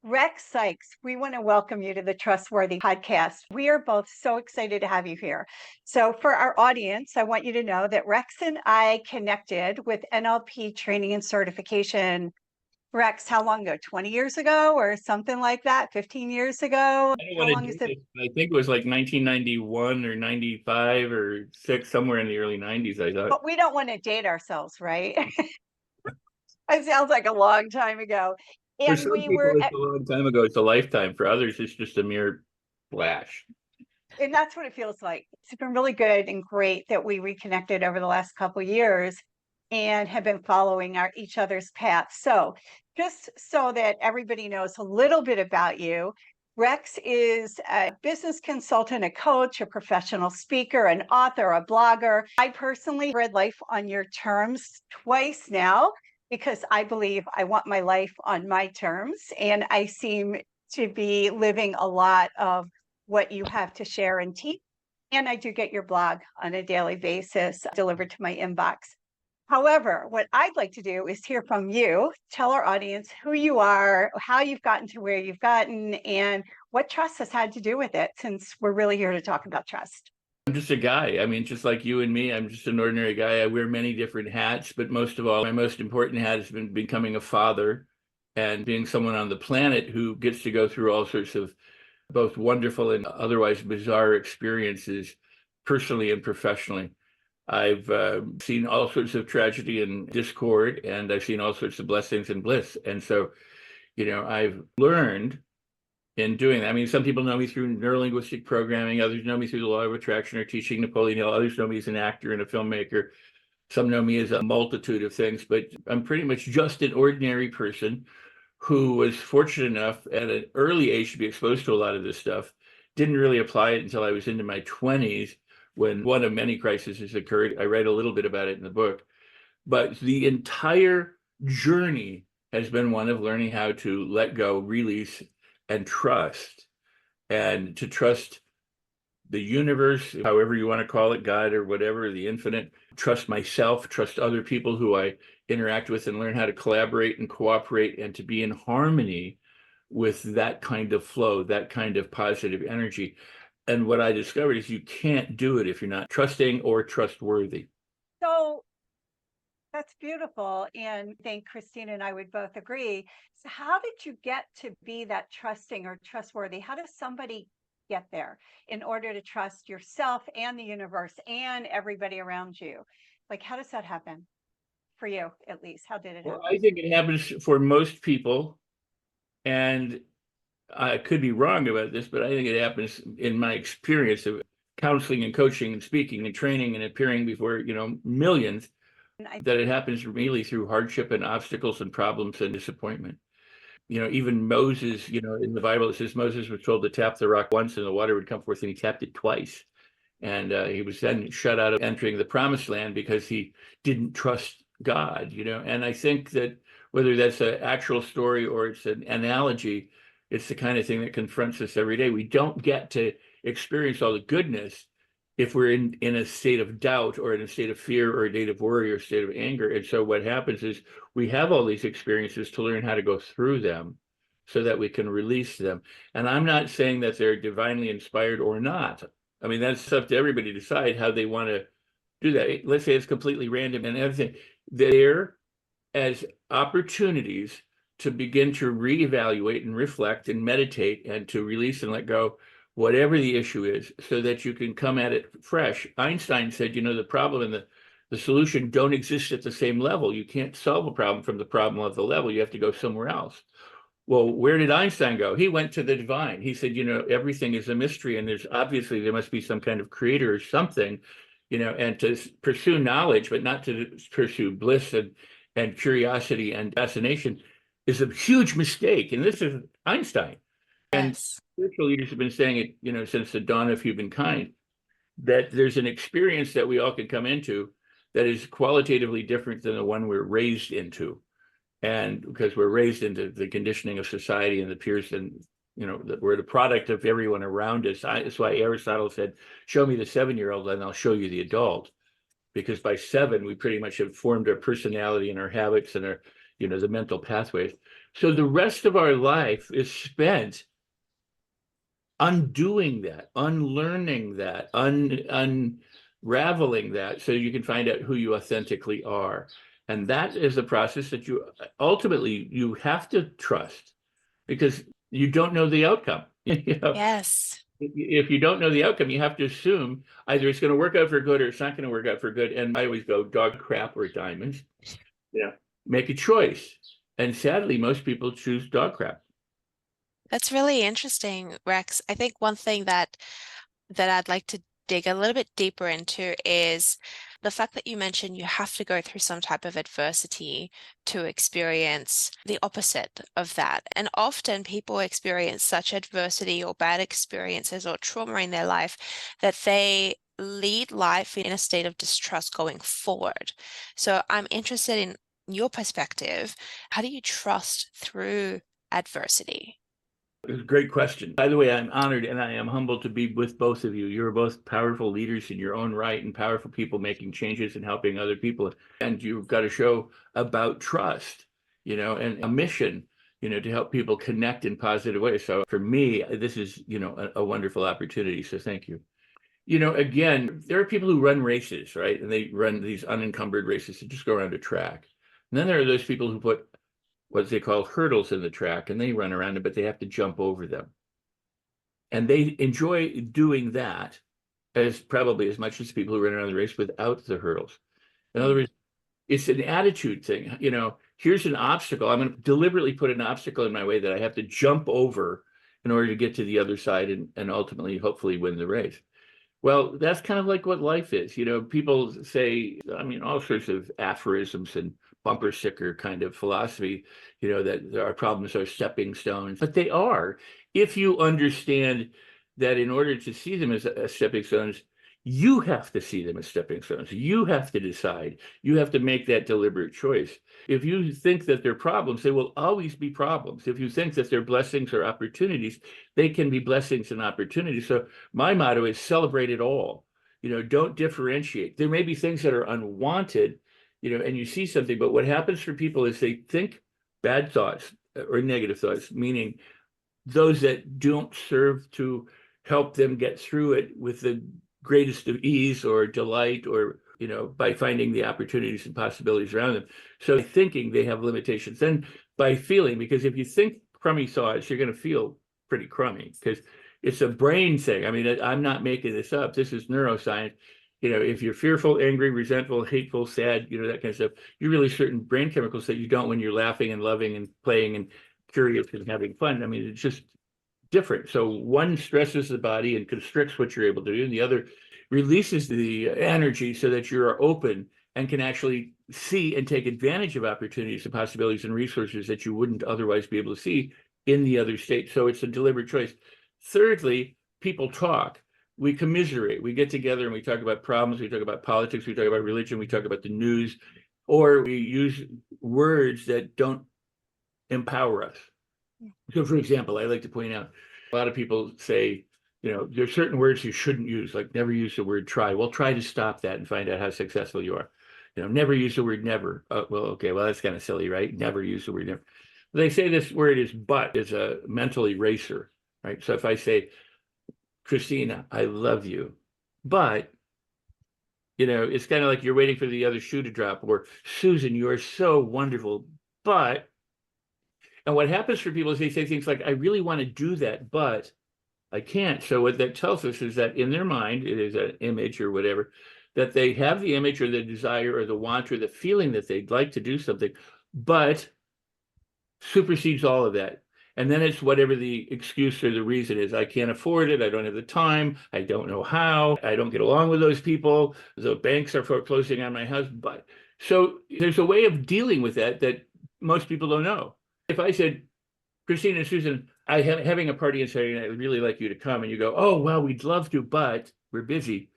Rex Sikes, we want to welcome you to the Trustworthy podcast. We are both so excited to have you here. So, for our audience, I want you to know that Rex and I connected with NLP training and certification. Rex, how long ago? 20 years ago or something like that? 15 years ago? I don't How want to long do is it? this, but I think it was like 1991 or 95 or 6, somewhere in the early 90s, I thought. But we don't want to date ourselves, right? It sounds like a long time ago. For And some we people, were it's a long time ago. It's a lifetime. For others, it's just a mere flash. And that's what it feels like. It's been really good and great that we reconnected over the last couple of years and have been following each other's paths. So, just so that everybody knows a little bit about you, Rex is a business consultant, a coach, a professional speaker, an author, a blogger. I personally read Life on Your Terms twice now because I believe I want my life on my terms. And I seem to be living a lot of what you have to share and teach. And I do get your blog on a daily basis delivered to my inbox. However, what I'd like to do is hear from you. Tell our audience who you are, how you've gotten to where you've gotten, and what trust has had to do with it, since we're really here to talk about trust. I'm just a guy. I mean, just like you and me, I'm just an ordinary guy. I wear many different hats, but most of all, my most important hat has been becoming a father and being someone on the planet who gets to go through all sorts of both wonderful and otherwise bizarre experiences, personally and professionally. I've seen all sorts of tragedy and discord, and I've seen all sorts of blessings and bliss. And so, I've learned in doing that. I mean, some people know me through neurolinguistic programming, others know me through the law of attraction or teaching Napoleon Hill, others know me as an actor and a filmmaker. Some know me as a multitude of things, but I'm pretty much just an ordinary person who was fortunate enough at an early age to be exposed to a lot of this stuff. Didn't really apply it until I was into my 20s when one of many crises occurred. I write a little bit about it in the book. But the entire journey has been one of learning how to let go, release, and trust, and to trust the universe, however you want to call it, God or whatever, the infinite, trust myself, trust other people who I interact with, and learn how to collaborate and cooperate and to be in harmony with that kind of flow, that kind of positive energy. And what I discovered is you can't do it if you're not trusting or trustworthy. So that's beautiful. And I think Christine and I would both agree. So, how did you get to be that trusting or trustworthy? How does somebody get there in order to trust yourself and the universe and everybody around you? Like, how does that happen for you, at least? How did it Well, happen? I think it happens for most people, and I could be wrong about this, but I think it happens in my experience of counseling and coaching and speaking and training and appearing before, millions, And that it happens really through hardship and obstacles and problems and disappointment. Even Moses, in the Bible, it says Moses was told to tap the rock once and the water would come forth, and he tapped it twice. And he was then shut out of entering the promised land because he didn't trust God, And I think that whether that's an actual story or it's an analogy, it's the kind of thing that confronts us every day. We don't get to experience all the goodness if we're in a state of doubt or in a state of fear or a state of worry or a state of anger. And so what happens is we have all these experiences to learn how to go through them so that we can release them. And I'm not saying that they're divinely inspired or not. I mean, that's up to everybody to decide how they want to do that. Let's say it's completely random and everything. They're as opportunities to begin to reevaluate and reflect and meditate and to release and let go, whatever the issue is, so that you can come at it fresh. Einstein said, the problem and the solution don't exist at the same level. You can't solve a problem from the problem of the level. You have to go somewhere else. Well, where did Einstein go? He went to the divine. He said, everything is a mystery, and there must be some kind of creator or something, and to pursue knowledge, but not to pursue bliss and curiosity and fascination is a huge mistake. And this is Einstein. And yes. spiritual leaders have been saying it, since the dawn of humankind, that there's an experience that we all can come into that is qualitatively different than the one we're raised into. And because we're raised into the conditioning of society and the peers, and that we're the product of everyone around us. That's why Aristotle said, show me the 7-year-old and I'll show you the adult. Because by 7, we pretty much have formed our personality and our habits and our, the mental pathways. So the rest of our life is spent undoing that, unlearning that, unraveling that, so you can find out who you authentically are. And that is a process that you ultimately you have to trust, because you don't know the outcome. Yes. If you don't know the outcome, you have to assume either it's going to work out for good or it's not going to work out for good. And I always go dog crap or diamonds. Yeah, make a choice. And sadly, most people choose dog crap. That's really interesting, Rex. I think one thing that I'd like to dig a little bit deeper into is the fact that you mentioned you have to go through some type of adversity to experience the opposite of that. And often people experience such adversity or bad experiences or trauma in their life that they lead life in a state of distrust going forward. So I'm interested in your perspective. How do you trust through adversity? Great question. By the way, I'm honored and I am humbled to be with both of you. You're both powerful leaders in your own right and powerful people making changes and helping other people. And you've got a show about trust, and a mission, to help people connect in positive ways. So for me, this is, a wonderful opportunity. So thank you. Again, there are people who run races, right? And they run these unencumbered races to just go around a track. And then there are those people who put what they call hurdles in the track, and they run around it, but they have to jump over them. And they enjoy doing that as probably as much as people who run around the race without the hurdles. In other words, it's an attitude thing. Here's an obstacle. I'm going to deliberately put an obstacle in my way that I have to jump over in order to get to the other side and ultimately, hopefully, win the race. Well, that's kind of like what life is. People say, all sorts of aphorisms and bumper sticker kind of philosophy, that our problems are stepping stones, but they are, if you understand that in order to see them as stepping stones, you have to see them as stepping stones. You have to decide. You have to make that deliberate choice. If you think that they're problems, they will always be problems. If you think that they're blessings or opportunities, they can be blessings and opportunities. So my motto is celebrate it all. Don't differentiate. There may be things that are unwanted, and you see something, but what happens for people is they think bad thoughts or negative thoughts, meaning those that don't serve to help them get through it with the greatest of ease or delight, or by finding the opportunities and possibilities around them. So thinking they have limitations, then by feeling, because if you think crummy thoughts, you're going to feel pretty crummy, because it's a brain thing. I'm not making this up. This is neuroscience. If you're fearful, angry, resentful, hateful, sad, that kind of stuff, you release certain brain chemicals that you don't when you're laughing and loving and playing and curious and having fun. It's just different. So one stresses the body and constricts what you're able to do, and the other releases the energy so that you're open and can actually see and take advantage of opportunities and possibilities and resources that you wouldn't otherwise be able to see in the other state. So it's a deliberate choice. Thirdly, people talk. We commiserate. We get together and we talk about problems. We talk about politics. We talk about religion. We talk about the news, or we use words that don't empower us. So, for example, I like to point out a lot of people say, there's certain words you shouldn't use, like never use the word try. Well, try to stop that and find out how successful you are. Never use the word never. Okay, well, that's kind of silly, right? Never use the word never. They say this word is but is a mental eraser, right? So if I say, Christina, I love you, but it's kind of like you're waiting for the other shoe to drop, or Susan, you are so wonderful, but. And what happens for people is they say things like, I really want to do that, but I can't. So what that tells us is that in their mind, it is an image or whatever, that they have the image or the desire or the want or the feeling that they'd like to do something, but supersedes all of that. And then it's whatever the excuse or the reason is. I can't afford it. I don't have the time. I don't know how. I don't get along with those people. The banks are foreclosing on my house. But so there's a way of dealing with that most people don't know. If I said, Christina and Susan, I am having a party on Saturday night. I'd really like you to come. And you go, oh, well, we'd love to, but we're busy.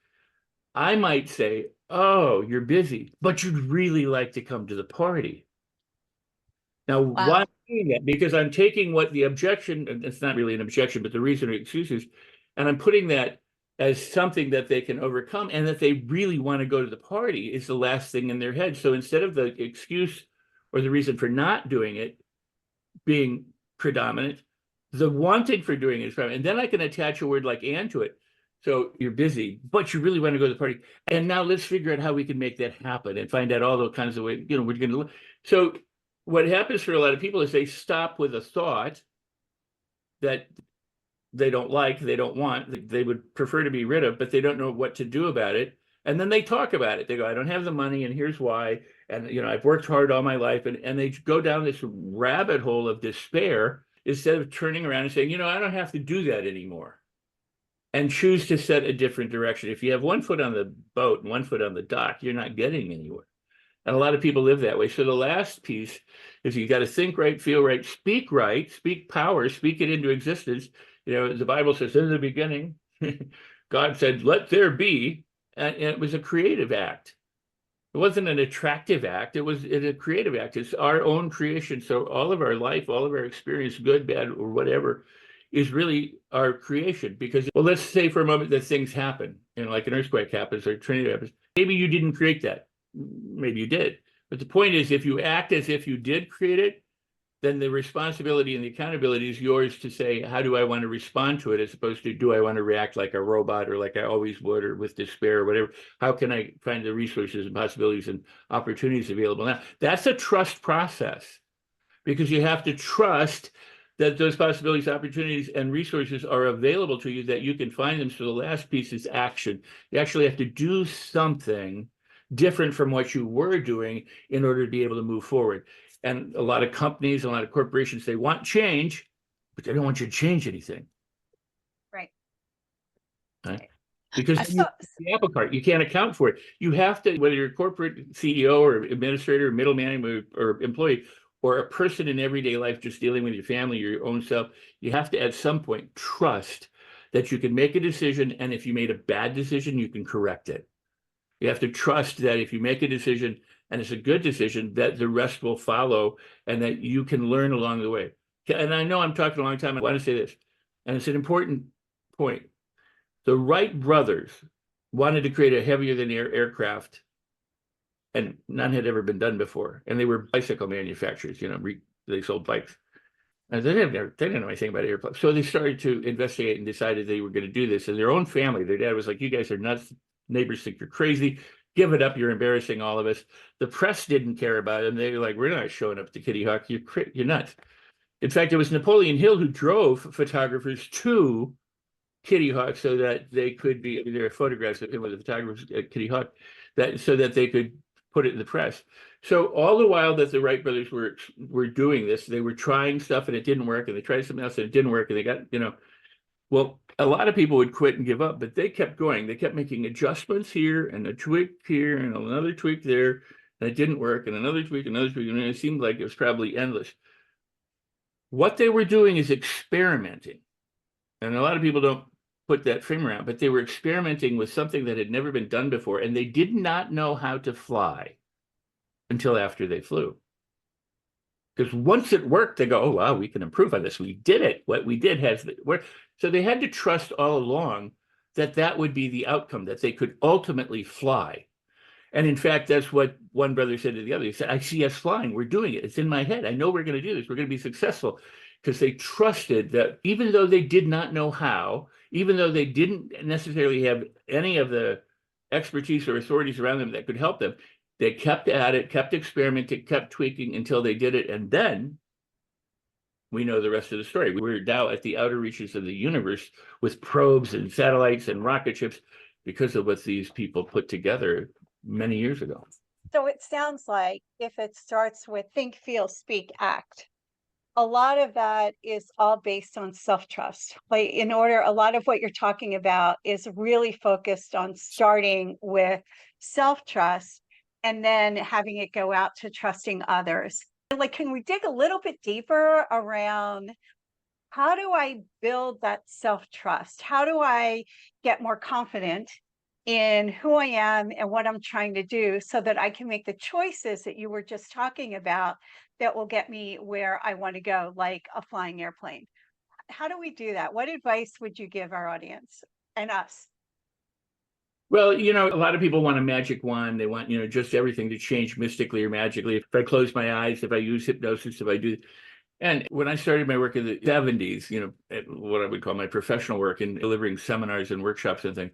I might say, oh, you're busy, but you'd really like to come to the party. Now, why am I doing that? Because I'm taking what the objection, and it's not really an objection, but the reason or excuses, and I'm putting that as something that they can overcome and that they really want to go to the party is the last thing in their head. So instead of the excuse or the reason for not doing it, being predominant, the wanting for doing it is predominant. And then I can attach a word like "and" to it. So you're busy, but you really want to go to the party. And now let's figure out how we can make that happen and find out all the kinds of ways, we're going to. So what happens for a lot of people is they stop with a thought that they don't like, they don't want, they would prefer to be rid of, but they don't know what to do about it. And then they talk about it. They go, I don't have the money, and here's why. And I've worked hard all my life. And they go down this rabbit hole of despair instead of turning around and saying, I don't have to do that anymore. And choose to set a different direction. If you have one foot on the boat and one foot on the dock, you're not getting anywhere. And a lot of people live that way. So the last piece is you got to think right, feel right, speak power, speak it into existence. The Bible says in the beginning, God said, let there be. And it was a creative act. It wasn't an attractive act. It was a creative act. It's our own creation. So all of our life, all of our experience, good, bad, or whatever, is really our creation. Because, well, let's say for a moment that things happen, like an earthquake happens or a tornado happens. Maybe you didn't create that. Maybe you did. But the point is, if you act as if you did create it, then the responsibility and the accountability is yours to say, how do I want to respond to it, as opposed to, do I want to react like a robot or like I always would, or with despair or whatever? How can I find the resources and possibilities and opportunities available now? That's a trust process, because you have to trust that those possibilities, opportunities, and resources are available to you, that you can find them. So the last piece is action. You actually have to do something different from what you were doing in order to be able to move forward. And a lot of companies, a lot of corporations, they want change, but they don't want you to change anything. Right. Because the apple cart, you can't account for it. You have to, whether you're a corporate CEO or administrator or middleman or employee, or a person in everyday life just dealing with your family, your own self, you have to at some point trust that you can make a decision, and if you made a bad decision, you can correct it. You have to trust that if you make a decision and it's a good decision, that the rest will follow, and that you can learn along the way. And I know I'm talking a long time. I want to say this, and it's an important point. The Wright brothers wanted to create a heavier than air aircraft, and none had ever been done before. And they were bicycle manufacturers, they sold bikes. And they didn't know anything about airplanes. So they started to investigate and decided they were going to do this. And their own family, their dad was like, you guys are nuts. Neighbors think you're crazy. Give it up. You're embarrassing all of us. The press didn't care about it. They were like, we're not showing up to Kitty Hawk. You're nuts. In fact, it was Napoleon Hill who drove photographers to Kitty Hawk so that they could be, there are photographs of him with the photographers at Kitty Hawk, so that they could put it in the press. So all the while that the Wright brothers were doing this, they were trying stuff and it didn't work, and they tried something else and it didn't work, and they got, well, a lot of people would quit and give up, but they kept going. They kept making adjustments here and a tweak here and another tweak there, and it didn't work, and another tweak, and it seemed like it was probably endless. What they were doing is experimenting. And a lot of people don't put that frame around, but they were experimenting with something that had never been done before, and they did not know how to fly until after they flew. Because once it worked, they go, oh, wow, we can improve on this. We did it. What we did has worked. So they had to trust all along that that would be the outcome, that they could ultimately fly. And in fact, that's what one brother said to the other. He said, I see us flying. We're doing it. It's in my head. I know we're going to do this. We're going to be successful. Because they trusted that even though they did not know how, even though they didn't necessarily have any of the expertise or authorities around them that could help them, they kept at it, kept experimenting, kept tweaking until they did it. And then we know the rest of the story. We're now at the outer reaches of the universe with probes and satellites and rocket ships because of what these people put together many years ago. So it sounds like if it starts with think, feel, speak, act, a lot of that is all based on self-trust. Like a lot of what you're talking about is really focused on starting with self-trust and then having it go out to trusting others. Like, can we dig a little bit deeper around how do I build that self-trust? How do I get more confident in who I am and what I'm trying to do so that I can make the choices that you were just talking about that will get me where I want to go, like a flying airplane? How do we do that? What advice would you give our audience and us? Well, a lot of people want a magic wand. They want, just everything to change mystically or magically. If I close my eyes, if I use hypnosis, if I do, And when I started my work in the 70s, what I would call my professional work in delivering seminars and workshops and things,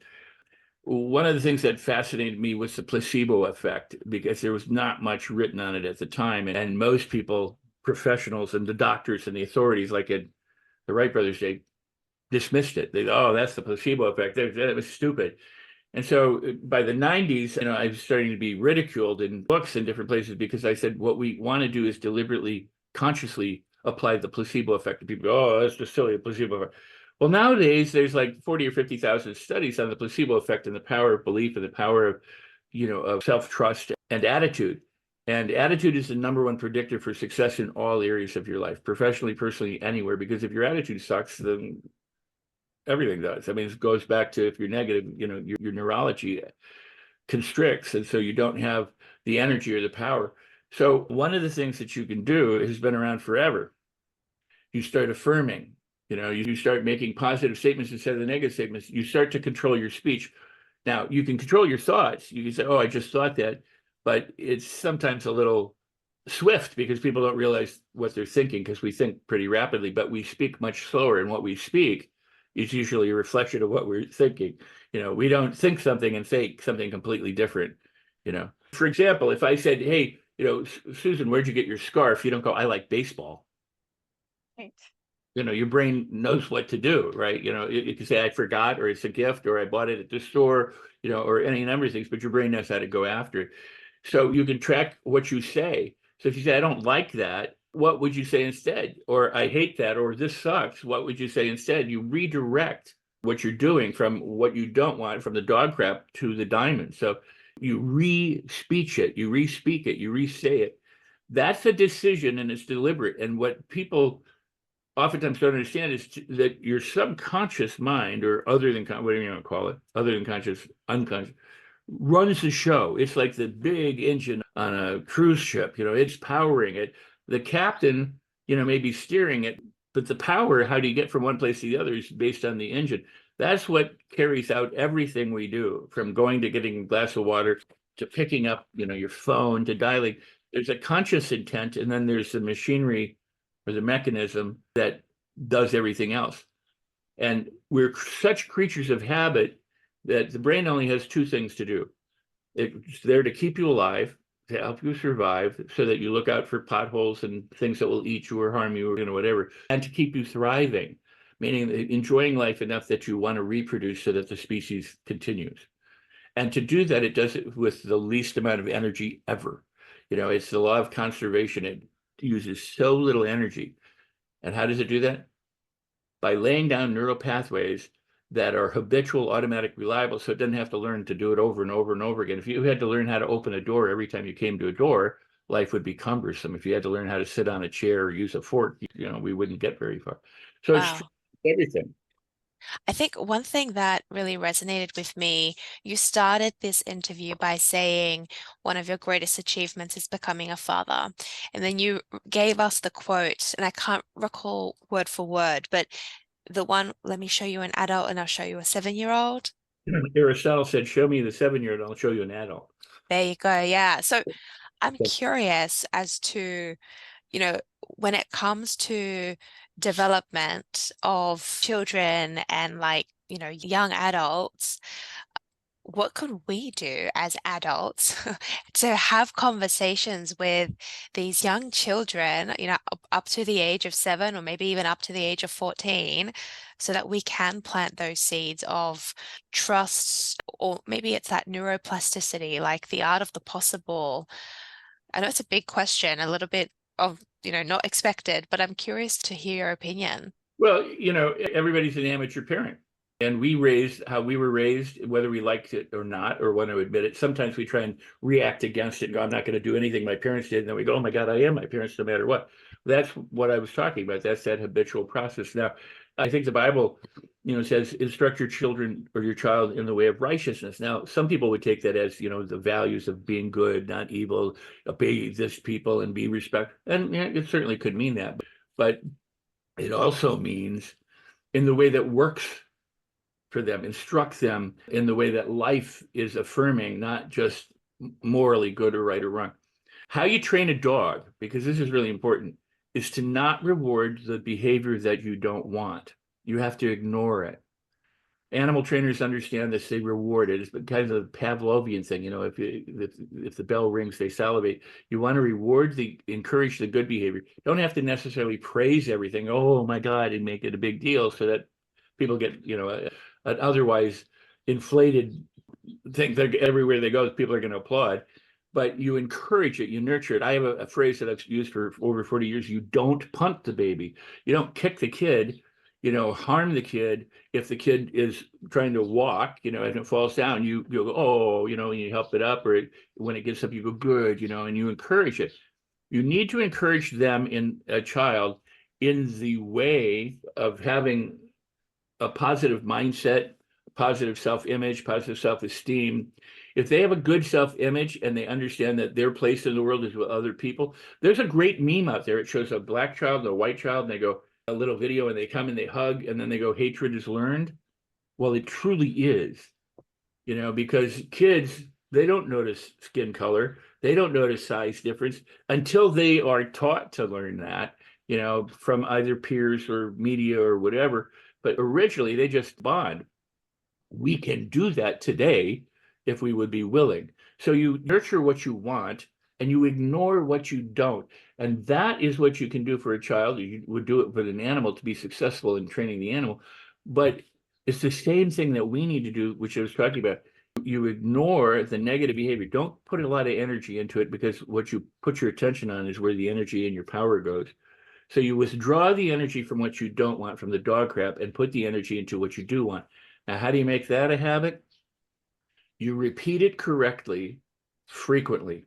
one of the things that fascinated me was the placebo effect, because there was not much written on it at the time. And most people, professionals and the doctors and the authorities, like at the Wright brothers, they dismissed it. Oh, that's the placebo effect. That was stupid. And so by the 90s, I was starting to be ridiculed in books and different places, because I said, what we want to do is deliberately, consciously apply the placebo effect to people. Oh, that's just silly, a placebo effect. Well, nowadays there's like 40 or 50,000 studies on the placebo effect and the power of belief and the power of, of self-trust and attitude. And attitude is the number one predictor for success in all areas of your life, professionally, personally, anywhere. Because if your attitude sucks, then everything does. I mean, it goes back to, if you're negative, your neurology constricts, and so you don't have the energy or the power. So one of the things that you can do has been around forever. You start affirming, you start making positive statements instead of the negative statements. You start to control your speech. Now, you can control your thoughts. You can say, oh, I just thought that, but it's sometimes a little swift, because people don't realize what they're thinking, because we think pretty rapidly, but we speak much slower, and what we speak is usually a reflection of what we're thinking. We don't think something and say something completely different. For example, if I said, hey, Susan, where'd you get your scarf? You don't go, I like baseball. Right. Your brain knows what to do, right? You can say, I forgot, or it's a gift, or I bought it at the store, or any number of things, but your brain knows how to go after it. So you can track what you say. So if you say, I don't like that, what would you say instead? Or I hate that, or this sucks. What would you say instead? You redirect what you're doing from what you don't want, from the dog crap to the diamond. So you re-speech it, you re-speak it, you re-say it. That's a decision, and it's deliberate. And what people oftentimes don't understand is that your subconscious mind, or other than, whatever you want to call it, other than conscious, unconscious, runs the show. It's like the big engine on a cruise ship. It's powering it. The captain, may be steering it, but the power, how do you get from one place to the other, is based on the engine. That's what carries out everything we do, from going to getting a glass of water, to picking up, your phone, to dialing. There's a conscious intent, and then there's the machinery or the mechanism that does everything else. And we're such creatures of habit that the brain only has two things to do. It's there to keep you alive, to help you survive, so that you look out for potholes and things that will eat you or harm you, or whatever, and to keep you thriving, meaning enjoying life enough that you want to reproduce so that the species continues. And to do that, it does it with the least amount of energy ever. It's the law of conservation. It uses so little energy. And how does it do that? By laying down neural pathways that are habitual, automatic, reliable, so it doesn't have to learn to do it over and over and over again. If you had to learn how to open a door every time you came to a door, life would be cumbersome. If you had to learn how to sit on a chair or use a fork, we wouldn't get very far. So it's Wow. everything. I think one thing that really resonated with me, you started this interview by saying one of your greatest achievements is becoming a father. And then you gave us the quote, and I can't recall word for word, but the one, let me show you an adult and I'll show you a 7-year-old. Aristotle said, show me the 7-year-old, I'll show you an adult. There you go. Yeah. So I'm curious as to, when it comes to development of children and young adults, what could we do as adults to have conversations with these young children, up to the age of 7 or maybe even up to the age of 14, so that we can plant those seeds of trust, or maybe it's that neuroplasticity, like the art of the possible. I know it's a big question, a little bit of, not expected, but I'm curious to hear your opinion. Well, everybody's an amateur parent. And how we were raised, whether we liked it or not, or want to admit it. Sometimes we try and react against it and go, I'm not going to do anything my parents did. And then we go, oh my God, I am my parents no matter what. That's what I was talking about. That's that habitual process. Now, I think the Bible, says instruct your children or your child in the way of righteousness. Now, some people would take that as, the values of being good, not evil, obey this people and be respectful. And it certainly could mean that. But it also means in the way that works for them, instruct them in the way that life is affirming, not just morally good or right or wrong. How you train a dog, because this is really important, is to not reward the behavior that you don't want. You have to ignore it. Animal trainers understand this, they reward it. It's kind of a Pavlovian thing, you know, if the bell rings, they salivate. You want to encourage the good behavior. Don't have to necessarily praise everything, oh my God, and make it a big deal so that people get, you know, an otherwise inflated thing that everywhere they go, people are going to applaud. But you encourage it, you nurture it. I have a phrase that I've used for over 40 years. You don't punt the baby. You don't kick the kid, you know, harm the kid. If the kid is trying to walk, you know, and it falls down, you go, oh, you know, and you help it up, or when it gets up, you go, good, you know, and you encourage it. You need to encourage them in a child in the way of having a positive mindset, positive self-image, positive self-esteem. If they have a good self-image and they understand that their place in the world is with other people, there's a great meme out there. It shows a black child and a white child, and they go, a little video, and they come and they hug, and then they go, hatred is learned. Well, it truly is, you know, because kids, they don't notice skin color. They don't notice size difference until they are taught to learn that, you know, from either peers or media or whatever. But originally they just bond. We can do that today if we would be willing. So you nurture what you want and you ignore what you don't. And that is what you can do for a child. You would do it with an animal to be successful in training the animal. But it's the same thing that we need to do, which I was talking about. You ignore the negative behavior. Don't put a lot of energy into it, because what you put your attention on is where the energy and your power goes. So you withdraw the energy from what you don't want, from the dog crap, and put the energy into what you do want. Now, how do you make that a habit? You repeat it correctly, frequently,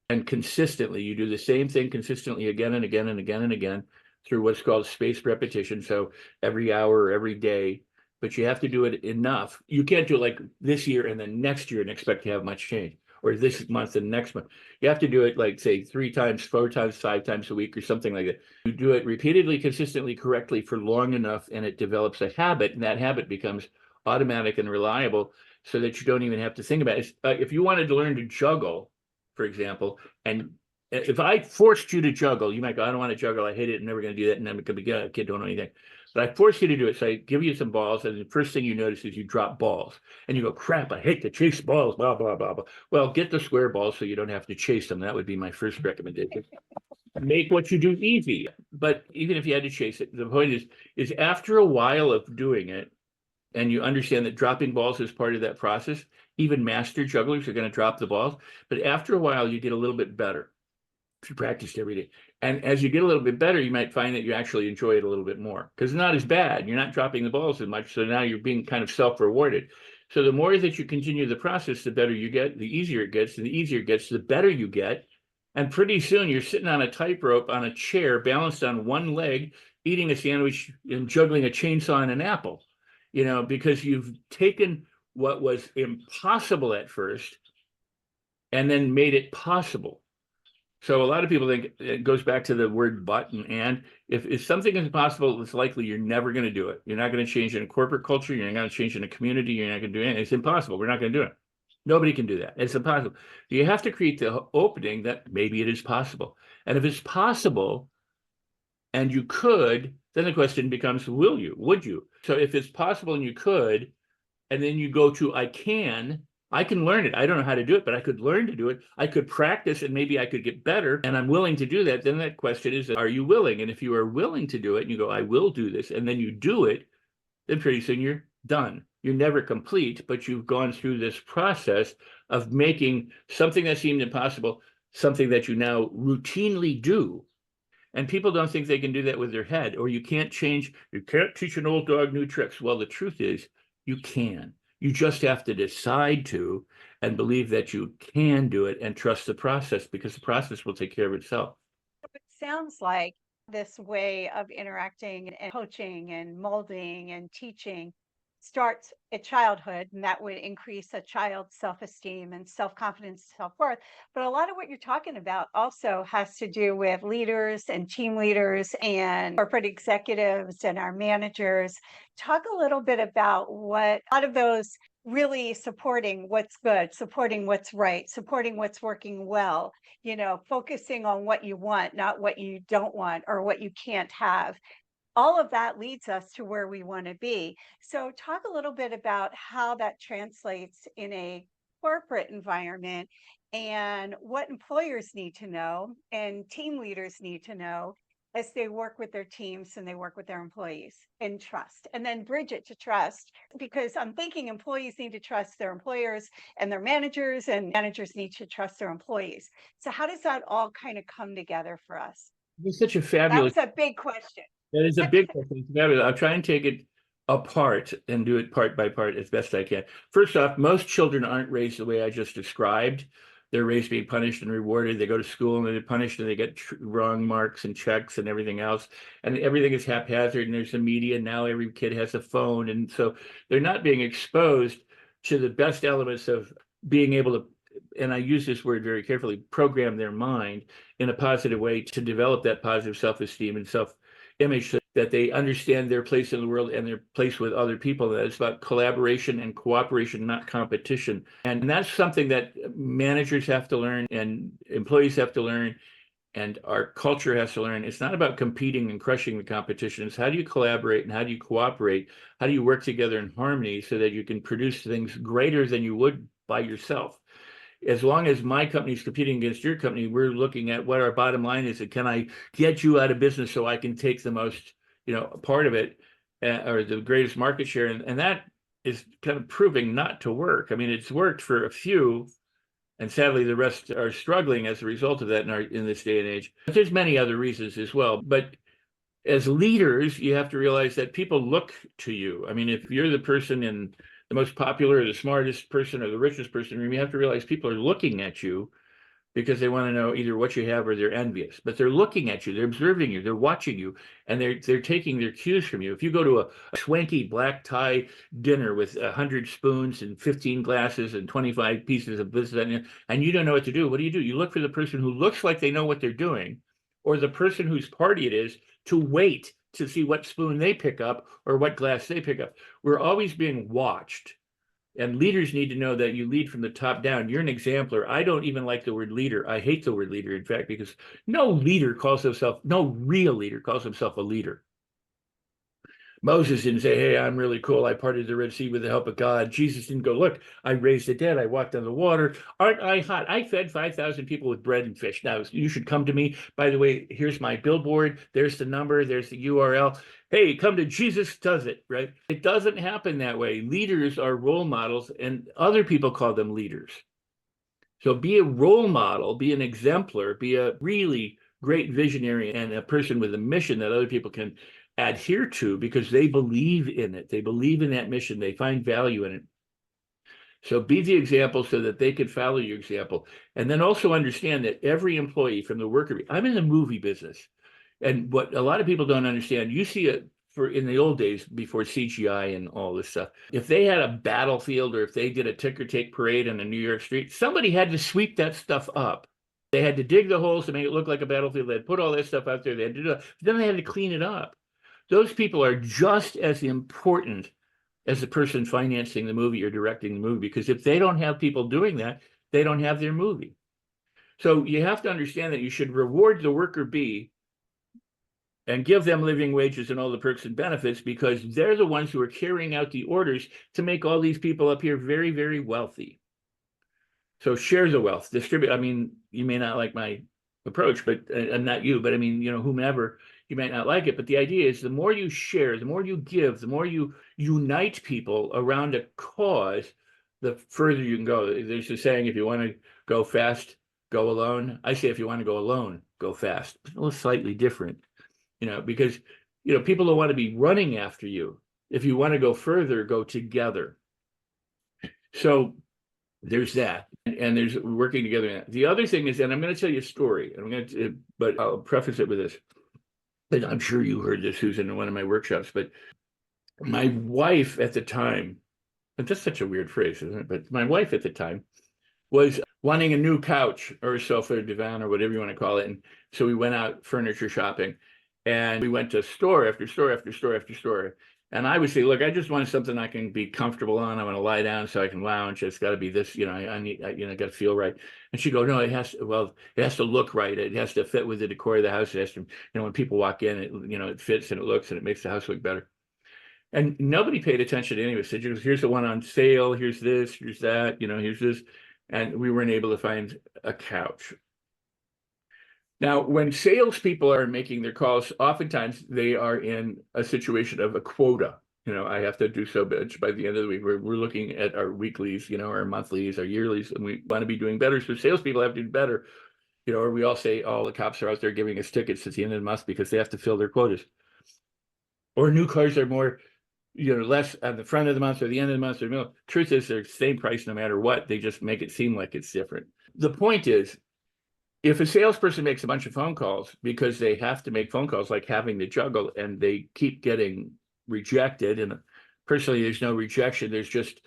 and consistently. You do the same thing consistently again and again and again and again through what's called spaced repetition. So every hour or every day, but you have to do it enough. You can't do it like this year and then next year and expect to have much change, or this month and next month. You have to do it like, say, 3 times, 4 times, 5 times a week or something like that. You do it repeatedly, consistently, correctly for long enough, and it develops a habit, and that habit becomes automatic and reliable so that you don't even have to think about it. If you wanted to learn to juggle, for example, and if I forced you to juggle, you might go, I don't want to juggle, I hate it, I'm never going to do that, and then it could be a kid don't know anything. But I force you to do it. So I give you some balls, and the first thing you notice is you drop balls. And you go, crap, I hate to chase balls, blah, blah, blah, blah. Well, get the square balls so you don't have to chase them. That would be my first recommendation. Make what you do easy. But even if you had to chase it, the point is after a while of doing it, and you understand that dropping balls is part of that process, even master jugglers are going to drop the balls. But after a while, you get a little bit better if you practiced every day. And as you get a little bit better, you might find that you actually enjoy it a little bit more, because it's not as bad. You're not dropping the balls as much. So now you're being kind of self-rewarded. So the more that you continue the process, the better you get, the easier it gets, and the easier it gets, the better you get. And pretty soon you're sitting on a tightrope on a chair, balanced on one leg, eating a sandwich and juggling a chainsaw and an apple, you know, because you've taken what was impossible at first and then made it possible. So a lot of people think it goes back to the word but and. If something is possible, it's likely you're never going to do it. You're not going to change in a corporate culture. You're not going to change in a community. You're not going to do anything. It's impossible. We're not going to do it. Nobody can do that. It's impossible. You have to create the opening that maybe it is possible. And if it's possible and you could, then the question becomes, will you? Would you? So if it's possible and you could, and then you go to I can learn it. I don't know how to do it, but I could learn to do it. I could practice and maybe I could get better, and I'm willing to do that. Then that question is, are you willing? And if you are willing to do it and you go, I will do this, and then you do it, then pretty soon you're done. You're never complete, but you've gone through this process of making something that seemed impossible, something that you now routinely do. And people don't think they can do that with their head, or you can't teach an old dog new tricks. Well, the truth is you can. You just have to decide to and believe that you can do it and trust the process, because the process will take care of itself. It sounds like this way of interacting and coaching and molding and teaching starts at childhood, and that would increase a child's self-esteem and self-confidence, self-worth. But a lot of what you're talking about also has to do with leaders and team leaders and corporate executives and our managers. Talk a little bit about what a lot of those really supporting what's good, supporting what's right, supporting what's working well, focusing on what you want, not what you don't want or what you can't have. All of that leads us to where we want to be. So, talk a little bit about how that translates in a corporate environment and what employers need to know and team leaders need to know as they work with their teams and they work with their employees in trust. And then bridge it to trust, because I'm thinking employees need to trust their employers and their managers, and managers need to trust their employees. So, how does that all kind of come together for us? It's such a That fabulous, was a big question. that is a big question. It's fabulous. I'll try and take it apart and do it part by part as best I can. First off, most children aren't raised the way I just described. They're raised being punished and rewarded. They go to school and they're punished and they get wrong marks and checks and everything else. And everything is haphazard, and there's the media. Now every kid has a phone. And so they're not being exposed to the best elements of being able to, and I use this word very carefully, program their mind in a positive way to develop that positive self-esteem and self-image, so that they understand their place in the world and their place with other people. That it's about collaboration and cooperation, not competition. And that's something that managers have to learn and employees have to learn and our culture has to learn. It's not about competing and crushing the competition. It's how do you collaborate and how do you cooperate? How do you work together in harmony so that you can produce things greater than you would by yourself? As long as my company is competing against your company, we're looking at what our bottom line is, and can I get you out of business so I can take the most, part of it, or the greatest market share, and that is kind of proving not to work. I mean, it's worked for a few, and sadly, the rest are struggling as a result of that in this day and age. But there's many other reasons as well. But as leaders, you have to realize that people look to you. I mean, if you're the person in the most popular or the smartest person or the richest person in the room, you have to realize people are looking at you because they want to know either what you have or they're envious. But they're looking at you, they're observing you, they're watching you, and they're taking their cues from you. If you go to a swanky black tie dinner with 100 spoons and 15 glasses and 25 pieces of this and you don't know what to do, what do? You look for the person who looks like they know what they're doing, or the person whose party it is, to wait to see what spoon they pick up or what glass they pick up. We're always being watched. And leaders need to know that you lead from the top down. You're an exemplar. I don't even like the word leader. I hate the word leader, in fact, because no real leader calls himself a leader. Moses didn't say, hey, I'm really cool. I parted the Red Sea with the help of God. Jesus didn't go, look, I raised the dead. I walked on the water. Aren't I hot? I fed 5,000 people with bread and fish. Now, you should come to me. By the way, here's my billboard. There's the number. There's the URL. Hey, come to Jesus Does It, right? It doesn't happen that way. Leaders are role models, and other people call them leaders. So be a role model, be an exemplar, be a really great visionary and a person with a mission that other people can adhere to because they believe in it. They believe in that mission. They find value in it. So be the example so that they can follow your example. And then also understand that every employee from the worker, I'm in the movie business. And what a lot of people don't understand, you see it in the old days before CGI and all this stuff. If they had a battlefield or if they did a ticker tape parade on a New York street, somebody had to sweep that stuff up. They had to dig the holes to make it look like a battlefield. They'd put all that stuff out there. They had to do it. Then they had to clean it up. Those people are just as important as the person financing the movie or directing the movie, because if they don't have people doing that, they don't have their movie. So you have to understand that you should reward the worker bee and give them living wages and all the perks and benefits, because they're the ones who are carrying out the orders to make all these people up here very, very wealthy. So share the wealth, distribute. I mean, you may not like my approach, but and not you, but I mean, whomever, you might not like it. But the idea is the more you share, the more you give, the more you unite people around a cause, the further you can go. There's a saying, if you want to go fast, go alone. I say, if you want to go alone, go fast. It's a little slightly different, because, people don't want to be running after you. If you want to go further, go together. So there's that. And there's working together. The other thing is, and I'm going to tell you a story, but I'll preface it with this. And I'm sure you heard this, Susan, in one of my workshops, but My wife at the time, and that's such a weird phrase, isn't it? But my wife at the time was wanting a new couch or a sofa or divan or whatever you want to call it. And so we went out furniture shopping, and we went to store after store after store after store. And I would say, look, I just want something I can be comfortable on. I want to lie down so I can lounge. It's got to be this, I need, got to feel right. And she'd go, no, it has to look right. It has to fit with the decor of the house. It has to, when people walk in, it fits and it looks and it makes the house look better. And nobody paid attention to any of it. Said, here's the one on sale. Here's this, here's that, here's this. And we weren't able to find a couch. Now, when salespeople are making their calls, oftentimes they are in a situation of a quota. I have to do so much by the end of the week. We're looking at our weeklies, our monthlies, our yearlies, and we want to be doing better. So salespeople have to do better. Or we all say, oh, the cops are out there giving us tickets at the end of the month because they have to fill their quotas. Or new cars are more, less at the front of the month or the end of the month or the middle. Truth is, they're the same price no matter what. They just make it seem like it's different. The point is, if a salesperson makes a bunch of phone calls because they have to make phone calls, like having to juggle, and they keep getting rejected, and personally, there's no rejection, there's just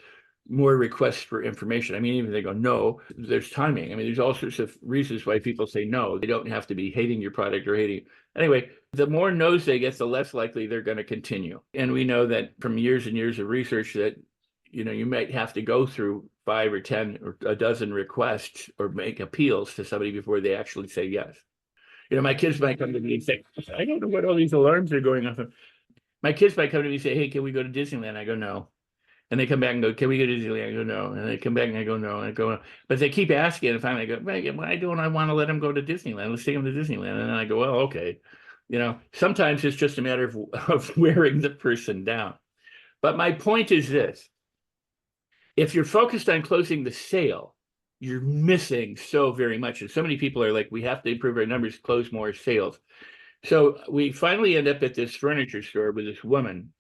more requests for information. I mean, even if they go no, there's timing. I mean, there's all sorts of reasons why people say no. They don't have to be hating your product or hating. Anyway, the more no's they get, the less likely they're going to continue. And we know that from years and years of research that, you might have to go through 5 or 10 or a dozen requests or make appeals to somebody before they actually say yes. My kids might come to me and say, I don't know what all these alarms are going off of. My kids might come to me and say, hey, can we go to Disneyland? I go, no. And they come back and go, can we go to Disneyland? I go, no. And they come back and I go, no. And I go, no. But they keep asking, and finally I go, why don't I want to let them go to Disneyland? Let's take them to Disneyland. And then I go, well, okay. Sometimes it's just a matter of wearing the person down. But my point is this. If you're focused on closing the sale, you're missing so very much. And so many people are like, we have to improve our numbers, close more sales. So we finally end up at this furniture store with this woman.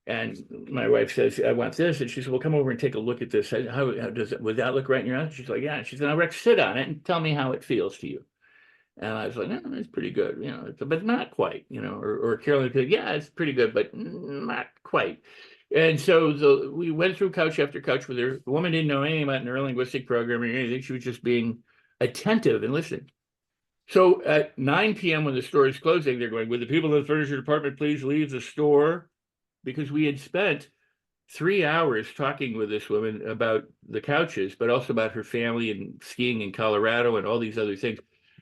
And my wife says, I want this. And she said, well, come over and take a look at this. How does it, would that look right in your eyes? She's like, yeah. And she said, now, Rex, sit on it and tell me how it feels to you. And I was like, no, it's pretty good, but not quite, or Carolyn said, yeah, it's pretty good, but not quite. And so we went through couch after couch with her. The woman didn't know anything about neurolinguistic programming or anything. She was just being attentive and listening. So at 9 p.m. when the store is closing, they're going, would the people in the furniture department please leave the store? Because we had spent 3 hours talking with this woman about the couches, but also about her family and skiing in Colorado and all these other things.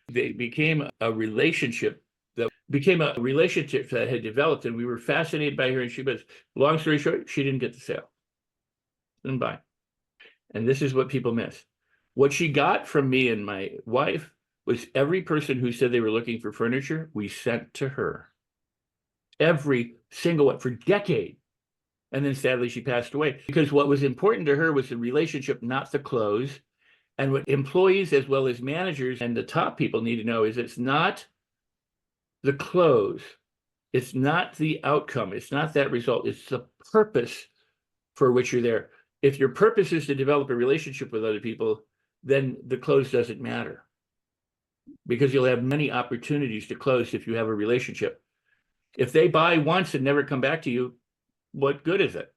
They became a relationship that had developed, and we were fascinated by her. And long story short, she didn't get the sale. Didn't buy. And this is what people miss. What she got from me and my wife was every person who said they were looking for furniture, we sent to her. Every single one for decades. And then sadly, she passed away because what was important to her was the relationship, not the close. And what employees as well as managers and the top people need to know is it's not the close. It's not the outcome. It's not that result. It's the purpose for which you're there. If your purpose is to develop a relationship with other people, then the close doesn't matter because you'll have many opportunities to close if you have a relationship. If they buy once and never come back to you, what good is it?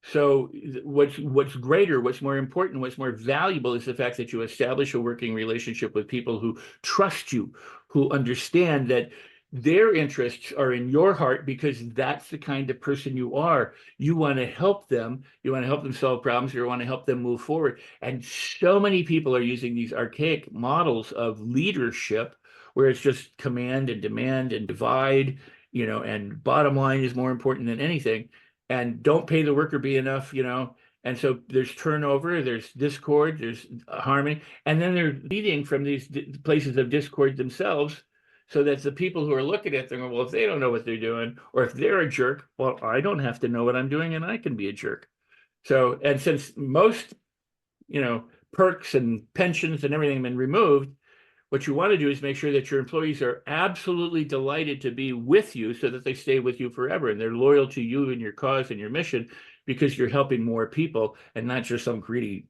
So what's greater, what's more important, what's more valuable is the fact that you establish a working relationship with people who trust you, who understand that their interests are in your heart because that's the kind of person you are. You want to help them. You want to help them solve problems. You want to help them move forward. And so many people are using these archaic models of leadership where it's just command and demand and divide, and bottom line is more important than anything. And don't pay the worker be enough, and so there's turnover, there's discord, there's harmony, and then they're leading from these places of discord themselves, so that the people who are looking at them, well, if they don't know what they're doing, or if they're a jerk, well, I don't have to know what I'm doing, and I can be a jerk. So, and since most, perks and pensions and everything have been removed, what you want to do is make sure that your employees are absolutely delighted to be with you so that they stay with you forever and they're loyal to you and your cause and your mission because you're helping more people and not just some greedy,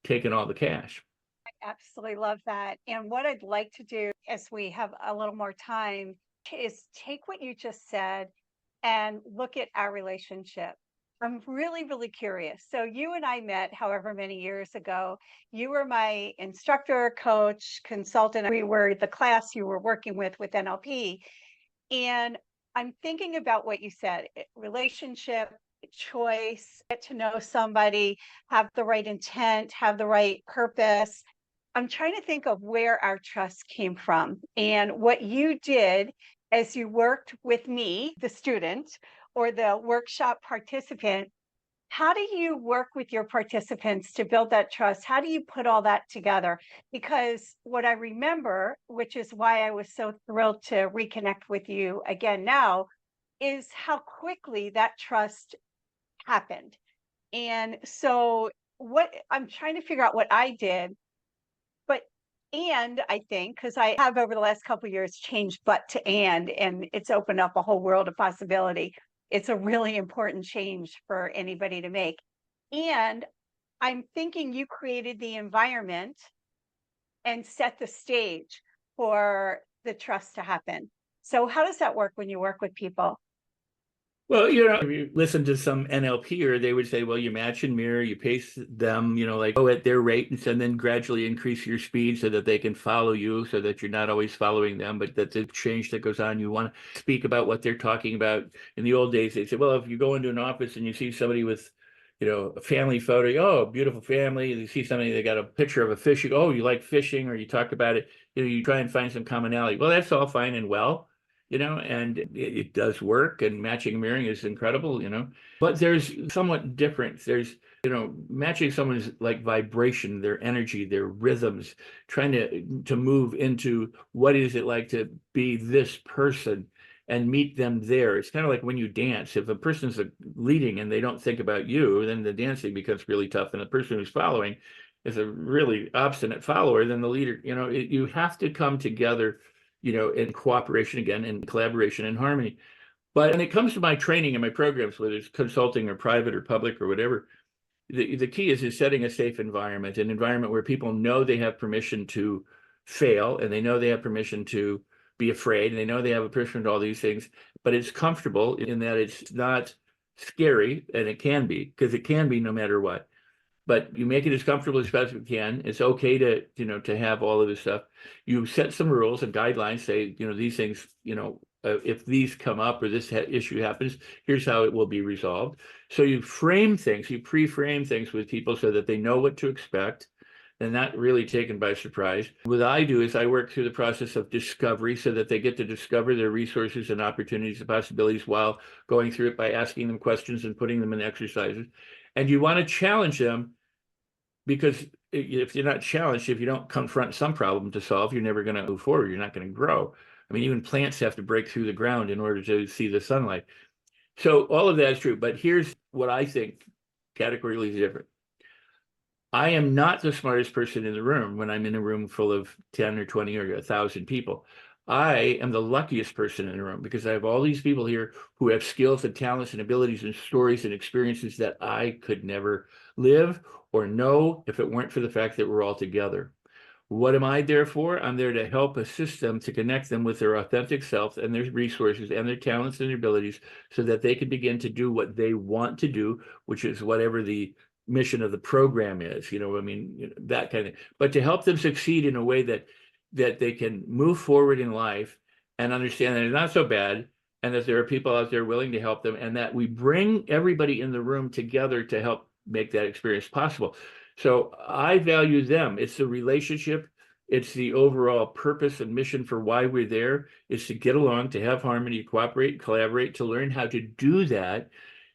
taking all the cash. I absolutely love that. And what I'd like to do as we have a little more time is take what you just said and look at our relationship. I'm really, really curious. So you and I met however many years ago. You were my instructor, coach, consultant. We were the class you were working with NLP. And I'm thinking about what you said, relationship, choice, get to know somebody, have the right intent, have the right purpose. I'm trying to think of where our trust came from and what you did as you worked with me, the student, or the workshop participant. How do you work with your participants to build that trust? How do you put all that together? Because what I remember, which is why I was so thrilled to reconnect with you again now, is how quickly that trust happened. And so, what I'm trying to figure out what I did, but and I think because I have over the last couple of years changed but to and it's opened up a whole world of possibility. It's a really important change for anybody to make. And I'm thinking you created the environment and set the stage for the trust to happen. So how does that work when you work with people? Well, if you listen to some NLPer, they would say, well, you match and mirror, you pace them, like go at their rate and then gradually increase your speed so that they can follow you, so that you're not always following them, but that the change that goes on, you want to speak about what they're talking about. In the old days, they said, well, if you go into an office and you see somebody with, a family photo, oh, beautiful family. You see somebody, they got a picture of a fish, you go, oh, you like fishing, or you talk about it, you try and find some commonality. Well, that's all fine and well. And it does work, and matching and mirroring is incredible, but there's somewhat different. There's, matching someone's like vibration, their energy, their rhythms, trying to move into what is it like to be this person and meet them there. It's kind of like when you dance. If a person's leading and they don't think about you, then the dancing becomes really tough. And the person who's following is a really obstinate follower, then the leader, you have to come together in cooperation again, in collaboration and harmony. But when it comes to my training and my programs, whether it's consulting or private or public or whatever, the key is setting a safe environment, an environment where people know they have permission to fail, and they know they have permission to be afraid, and they know they have a permission to all these things, but it's comfortable in that it's not scary, and it can be, because it can be no matter what. But you make it as comfortable as best you can. It's okay to have all of this stuff. You set some rules and guidelines, say, these things, if these come up or this issue happens, here's how it will be resolved. So you frame things, you pre-frame things with people so that they know what to expect and not really taken by surprise. What I do is I work through the process of discovery so that they get to discover their resources and opportunities and possibilities while going through it by asking them questions and putting them in exercises. And you want to challenge them, because if you're not challenged, if you don't confront some problem to solve, you're never going to move forward. You're not going to grow. I mean, even plants have to break through the ground in order to see the sunlight. So all of that is true. But here's what I think categorically is different. I am not the smartest person in the room when I'm in a room full of 10 or 20 or 1,000 people. I am the luckiest person in the room because I have all these people here who have skills and talents and abilities and stories and experiences that I could never live or know if it weren't for the fact that we're all together. What am I there for? I'm there to help assist them, to connect them with their authentic self and their resources and their talents and their abilities so that they can begin to do what they want to do, which is whatever the mission of the program is, that kind of, but to help them succeed in a way that they can move forward in life and understand that it's not so bad, and that there are people out there willing to help them, and that we bring everybody in the room together to help make that experience possible. So I value them. It's the relationship. It's the overall purpose and mission for why we're there, is to get along, to have harmony, cooperate, collaborate, to learn how to do that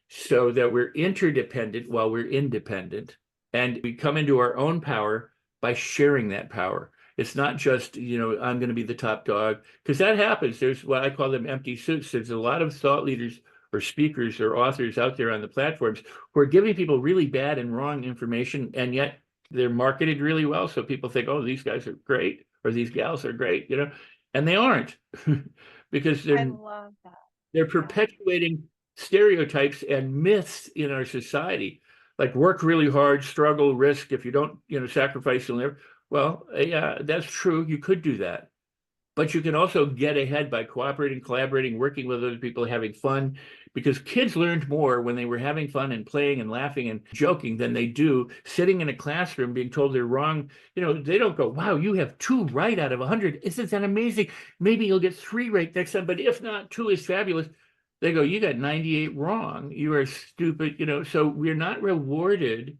so that we're interdependent while we're independent. And we come into our own power by sharing that power. It's not just, I'm going to be the top dog, because that happens. There's what I call them empty suits. There's a lot of thought leaders or speakers or authors out there on the platforms who are giving people really bad and wrong information, and yet they're marketed really well. So people think, oh, these guys are great, or these gals are great, and they aren't because I love that. they're perpetuating stereotypes and myths in our society, like work really hard, struggle, risk. If you don't, sacrifice, you'll never. Well, yeah, that's true. You could do that, but you can also get ahead by cooperating, collaborating, working with other people, having fun, because kids learned more when they were having fun and playing and laughing and joking than they do sitting in a classroom being told they're wrong. They don't go, wow, you have 2 right out of 100. Isn't that amazing? Maybe you'll get 3 right next time, but if not, 2 is fabulous. They go, you got 98 wrong. You are stupid. So we're not rewarded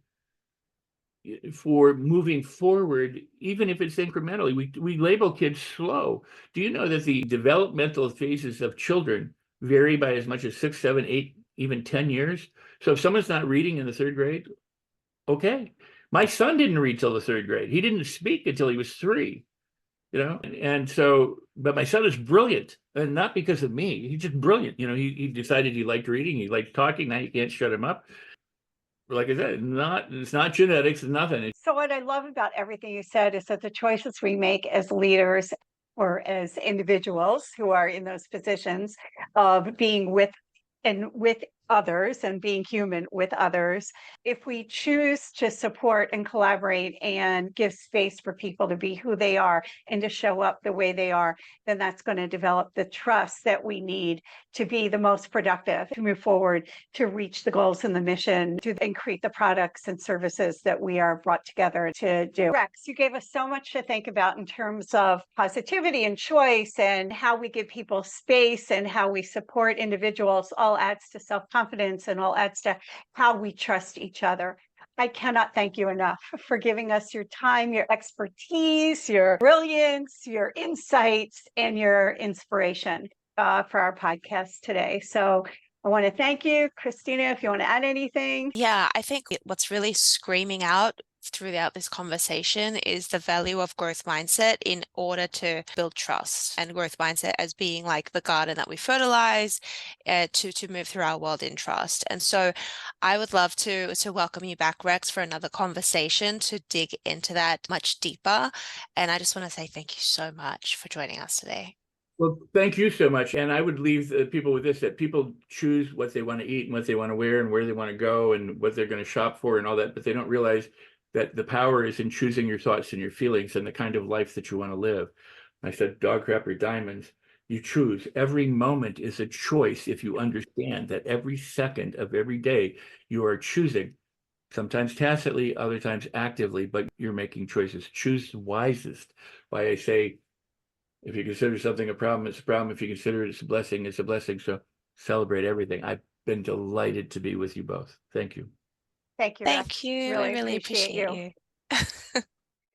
for moving forward, even if it's incrementally. We label kids slow. Do you know that the developmental phases of children vary by as much as 6, 7, 8, even 10 years? So if someone's not reading in the 3rd grade, okay. My son didn't read till the 3rd grade. He didn't speak until he was 3, and so, but my son is brilliant, and not because of me. He's just brilliant. He decided he liked reading, he liked talking. Now you can't shut him up. Like I said, it's not genetics, it's nothing. So what I love about everything you said is that the choices we make as leaders or as individuals who are in those positions of being with others and being human with others, if we choose to support and collaborate and give space for people to be who they are and to show up the way they are, then that's going to develop the trust that we need to be the most productive, to move forward, to reach the goals and the mission, to increase the products and services that we are brought together to do. Rex, you gave us so much to think about in terms of positivity and choice and how we give people space and how we support individuals. All adds to self-confidence and all adds to how we trust each other. I cannot thank you enough for giving us your time, your expertise, your brilliance, your insights, and your inspiration for our podcast today. So I want to thank you. Christina, if you want to add anything. Yeah, I think what's really screaming out throughout this conversation is the value of growth mindset in order to build trust, and growth mindset as being like the garden that we fertilize to move through our world in trust. And so I would love to welcome you back, Rex, for another conversation to dig into that much deeper. And I just want to say thank you so much for joining us today. Well, thank you so much. And I would leave people with this, that people choose what they want to eat and what they want to wear and where they want to go and what they're going to shop for and all that, but they don't realize that the power is in choosing your thoughts and your feelings and the kind of life that you want to live. I said, dog crap or diamonds, you choose. Every moment is a choice if you understand that every second of every day you are choosing, sometimes tacitly, other times actively, but you're making choices. Choose the wisest. Why I say, if you consider something a problem, it's a problem. If you consider it a blessing, it's a blessing. So celebrate everything. I've been delighted to be with you both. Thank you. Thank you. Thank Rex. you. Really I really appreciate appreciate you.